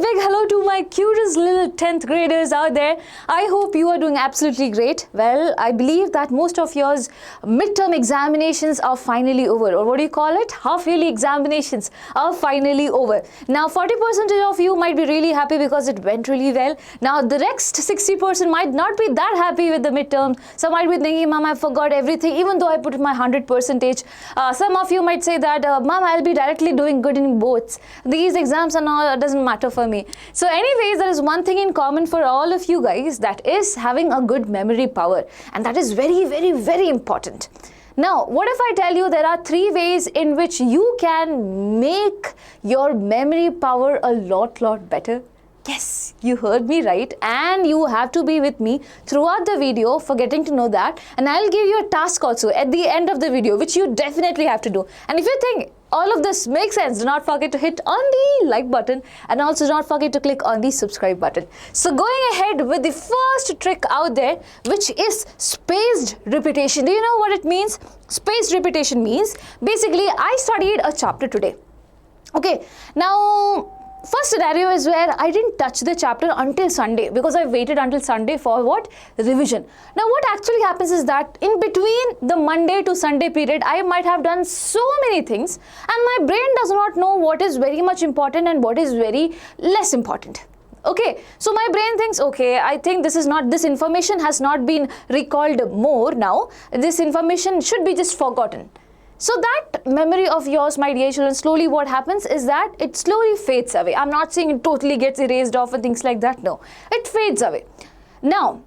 big hello to my cutest little 10th graders out there. I hope you are doing absolutely great. Well, I believe that most of yours midterm examinations are finally over, or what do you call it? Half-yearly examinations are finally over. Now, 40% of you might be really happy because it went really well. Now, the next 60% might not be that happy with the midterm. Some might be thinking, Mom, I forgot everything, even though I put my 100%. Some of you might say that, Mom, I'll be directly doing good in both. These exams and all doesn't matter for me. So anyways, there is one thing in common for all of you guys, that is having a good memory power, and that is very, very, very important. Now, what if I tell you there are 3 ways in which you can make your memory power a lot better? Yes, you heard me right, and you have to be with me throughout the video for getting to know that, and I'll give you a task also at the end of the video which you definitely have to do. And if you think all of this makes sense, do not forget to hit on the like button, and also do not forget to click on the subscribe button. So going ahead with the first trick out there, which is spaced repetition. Do you know what it means? Spaced repetition means basically I studied a chapter today. Okay, now first scenario is where I didn't touch the chapter until Sunday, because I waited until Sunday for what? Revision. Now what actually happens is that in between the Monday to Sunday period, I might have done so many things, and my brain does not know what is very much important and what is very less important. Okay, so my brain thinks, okay, I think this information has not been recalled more now. This information should be just forgotten. So that memory of yours, my dear children, slowly what happens is that it slowly fades away. I'm not saying it totally gets erased off and things like that. No, it fades away. Now,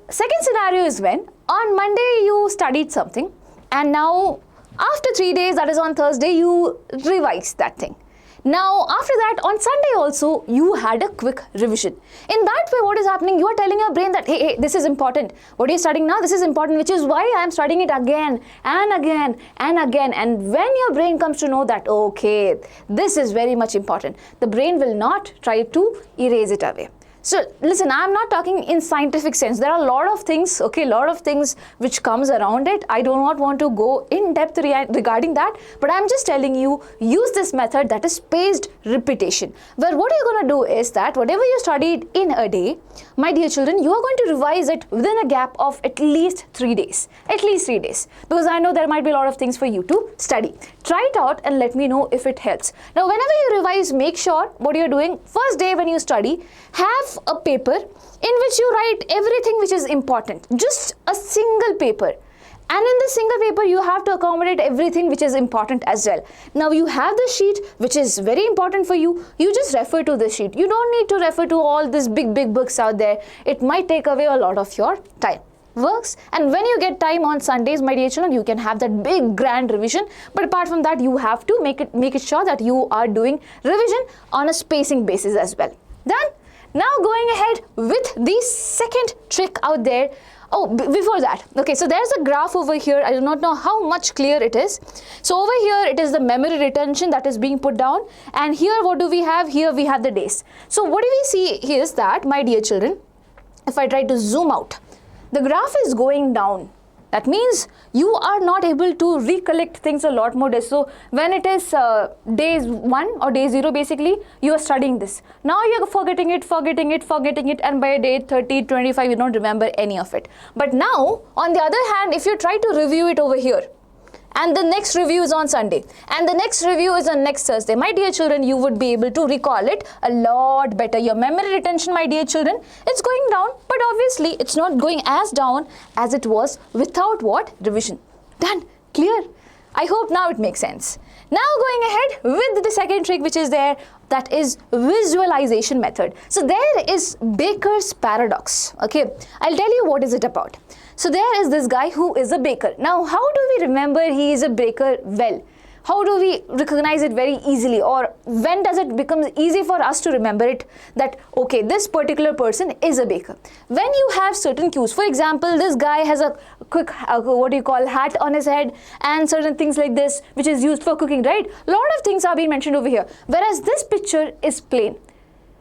second scenario is when on Monday you studied something, and now after 3 days, that is on Thursday, you revise that thing. Now, after that, on Sunday also, you had a quick revision. In that way, what is happening? You are telling your brain that, hey, this is important. What are you studying now? This is important, which is why I am studying it again and again and again. And when your brain comes to know that, okay, this is very much important, the brain will not try to erase it away. So listen, I'm not talking in scientific sense. There are a lot of things, okay, lot of things which comes around it. I do not want to go in depth regarding that, but I'm just telling you, use this method, that is spaced repetition, where what you're going to do is that whatever you studied in a day, my dear children, you are going to revise it within a gap of at least 3 days. At least 3 days. Because I know there might be a lot of things for you to study. Try it out and let me know if it helps. Now, whenever you revise, make sure what you're doing, first day when you study, have a paper in which you write everything which is important. Just a single paper. And in the single paper, you have to accommodate everything which is important as well. Now, you have the sheet which is very important for you. You just refer to the sheet. You don't need to refer to all these big books out there. It might take away a lot of your time. Works. And when you get time on Sundays, my dear children, you can have that big grand revision. But apart from that, you have to make it sure that you are doing revision on a spacing basis as well. Done? Now going ahead with the second trick out there. Oh, before that, okay, so there's a graph over here. I do not know how much clear it is. So over here, it is the memory retention that is being put down. And here, what do we have? Here we have the days. So what do we see is that, my dear children, if I try to zoom out, the graph is going down. That means you are not able to recollect things a lot more days. So when it is day 1 or day 0, basically, you are studying this. Now you are forgetting it, and by day 30, 25, you don't remember any of it. But now, on the other hand, if you try to review it over here, and the next review is on Sunday, and the next review is on next Thursday, my dear children, you would be able to recall it a lot better. Your memory retention, my dear children, it's going down, but obviously it's not going as down as it was without what? Revision. Done. Clear? I hope now it makes sense. Now going ahead with the second trick which is there, that is visualization method. So there is Baker's paradox. Okay, I'll tell you what is it about. So there is this guy who is a baker. Now, how do we remember he is a baker well? How do we recognize it very easily, or when does it become easy for us to remember it that, okay, this particular person is a baker? When you have certain cues, for example, this guy has a quick, hat on his head and certain things like this, which is used for cooking, right? A lot of things are being mentioned over here, whereas this picture is plain.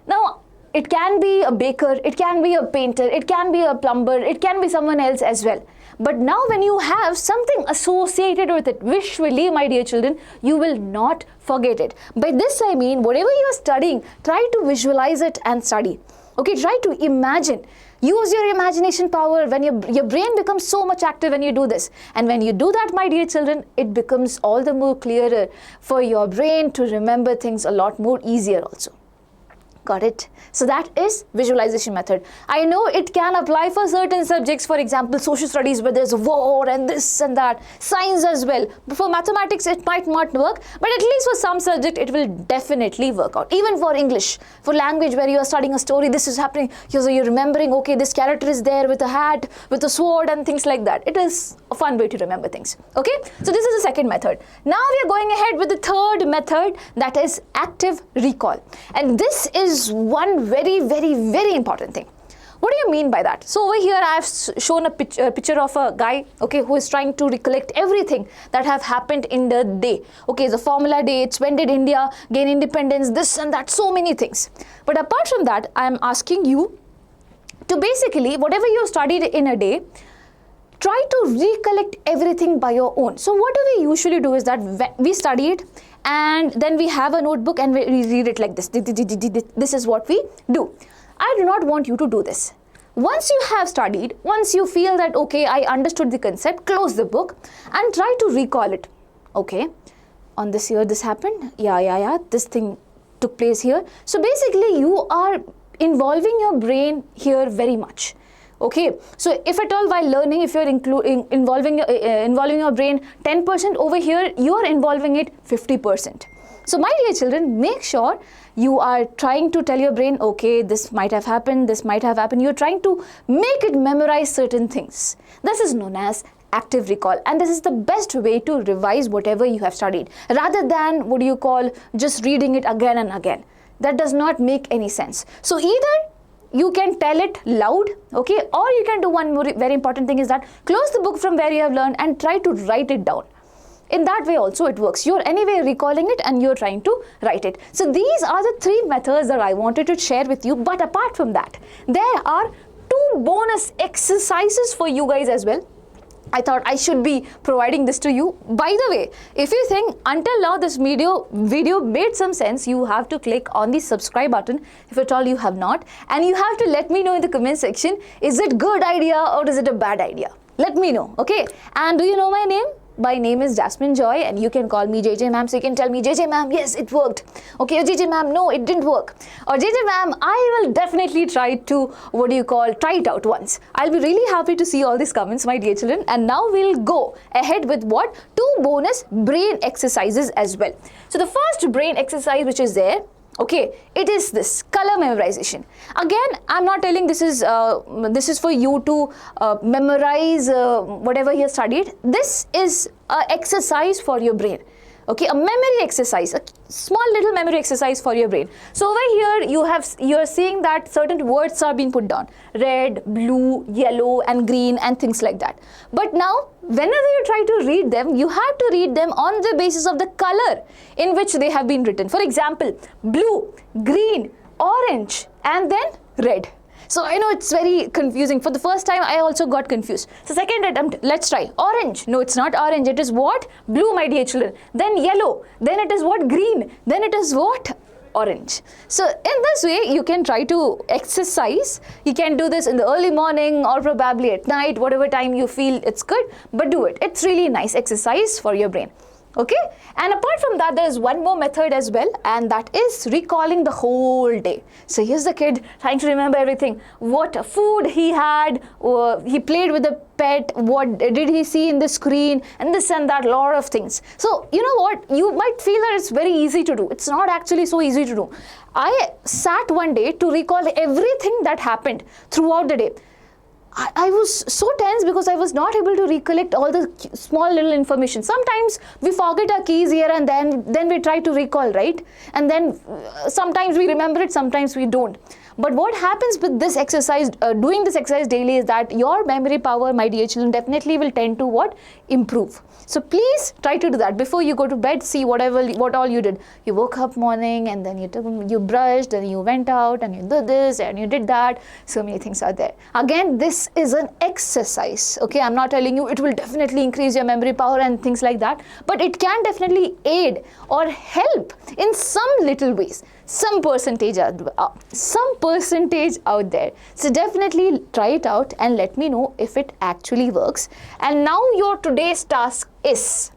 Now, it can be a baker, it can be a painter, it can be a plumber, it can be someone else as well. But now when you have something associated with it visually, my dear children, you will not forget it. By this I mean, whatever you are studying, try to visualize it and study. Okay, try to imagine. Use your imagination power. When your brain becomes so much active when you do this. And when you do that, my dear children, it becomes all the more clearer for your brain to remember things a lot more easier also. Got it? So that is visualization method. I know it can apply for certain subjects, for example, social studies where there's war and this and that, science as well. But for mathematics, it might not work, but at least for some subject, it will definitely work out. Even for English, for language where you are studying a story, this is happening. So you're remembering, okay, this character is there with a hat, with a sword and things like that. It is a fun way to remember things. Okay, so this is the second method. Now we are going ahead with the third method, that is active recall. And this is one very important thing. What do you mean by that? So over here I have shown a picture of a guy, okay, who is trying to recollect everything that have happened in the day. Okay, the formula dates, when did India gain independence, this and that, so many things. But apart from that, I am asking you to basically, whatever you studied in a day, try to recollect everything by your own. So what do we usually do is that we study it and then we have a notebook and we read it like this. This is what we do. I do not want you to do this. Once you have studied, once you feel that, okay, I understood the concept, close the book and try to recall it. Okay, on this year this happened. Yeah, this thing took place here. So basically you are involving your brain here very much. Okay, so if at all while learning, if you're involving your brain 10%, over here you are involving it 50%. So my dear children, make sure you are trying to tell your brain, okay, this might have happened, this might have happened. You're trying to make it memorize certain things. This is known as active recall, and this is the best way to revise whatever you have studied, rather than what do you call just reading it again and again. That does not make any sense. So either you can tell it loud, okay, or you can do one more very important thing is that close the book from where you have learned and try to write it down. In that way also it works. You're anyway recalling it and you're trying to write it. So these are the three methods that I wanted to share with you. But apart from that, there are 2 bonus exercises for you guys as well. I thought I should be providing this to you. By the way, if you think until now this video made some sense, you have to click on the subscribe button if at all you have not, and you have to let me know in the comment section, is it good idea or is it a bad idea? Let me know, okay? And do you know my name? My name is Jasmine Joy, and you can call me JJ ma'am. So you can tell me, JJ ma'am, yes, it worked. Okay, or JJ ma'am, no, it didn't work. Or JJ ma'am, I will definitely try to, try it out once. I'll be really happy to see all these comments, my dear children. And now we'll go ahead with 2 bonus brain exercises as well. So the first brain exercise which is there, okay, it is this color memorization. Again, I'm not telling this is for you to memorize whatever you studied. This is an exercise for your brain. Okay, a memory exercise, a small little memory exercise for your brain. So over here you're seeing that certain words are being put down: red, blue, yellow and green and things like that. But now whenever you try to read them, you have to read them on the basis of the color in which they have been written. For example, blue, green, orange and then red. So I know it's very confusing. For the first time, I also got confused. So second attempt, let's try. Orange. No, it's not orange. It is what? Blue, my dear children. Then yellow. Then it is what? Green. Then it is what? Orange. So in this way, you can try to exercise. You can do this in the early morning or probably at night, whatever time you feel it's good, but do it. It's really nice exercise for your brain. Okay, and apart from that, there is one more method as well, and that is recalling the whole day. So here's the kid trying to remember everything: what food he had, he played with the pet, what did he see in the screen, and this and that, lot of things. So you know what, you might feel that it's very easy to do. It's not actually so easy to do. I sat one day to recall everything that happened throughout the day. I was so tense because I was not able to recollect all the small little information. Sometimes we forget our keys here and then we try to recall, right? And then sometimes we remember it, sometimes we don't. But what happens with this exercise, doing this exercise daily, is that your memory power, my dear children, definitely will tend to what? Improve. So please try to do that before you go to bed. See what all you did. You woke up morning and then you brushed and you went out and you did this and you did that. So many things are there. Again, this is an exercise. Okay, I'm not telling you it will definitely increase your memory power and things like that, but it can definitely aid or help in some little ways. Some percentage out there. So definitely try it out and let me know if it actually works. And now your today's task is,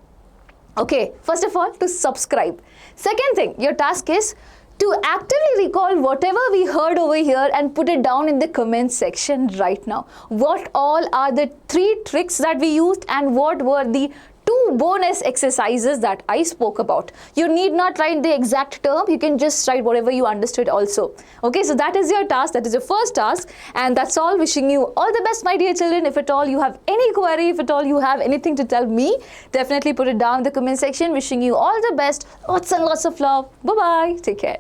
okay, first of all, to subscribe. Second thing, your task is to actively recall whatever we heard over here and put it down in the comment section right now. What all are the 3 tricks that we used and what were the 2 bonus exercises that I spoke about. You need not write the exact term, you can just write whatever you understood also. Okay, so that is your task, that is your first task, and that's all. Wishing you all the best, my dear children. If at all you have any query, if at all you have anything to tell me, definitely put it down in the comment section. Wishing you all the best, lots and lots of love. Bye-bye, take care.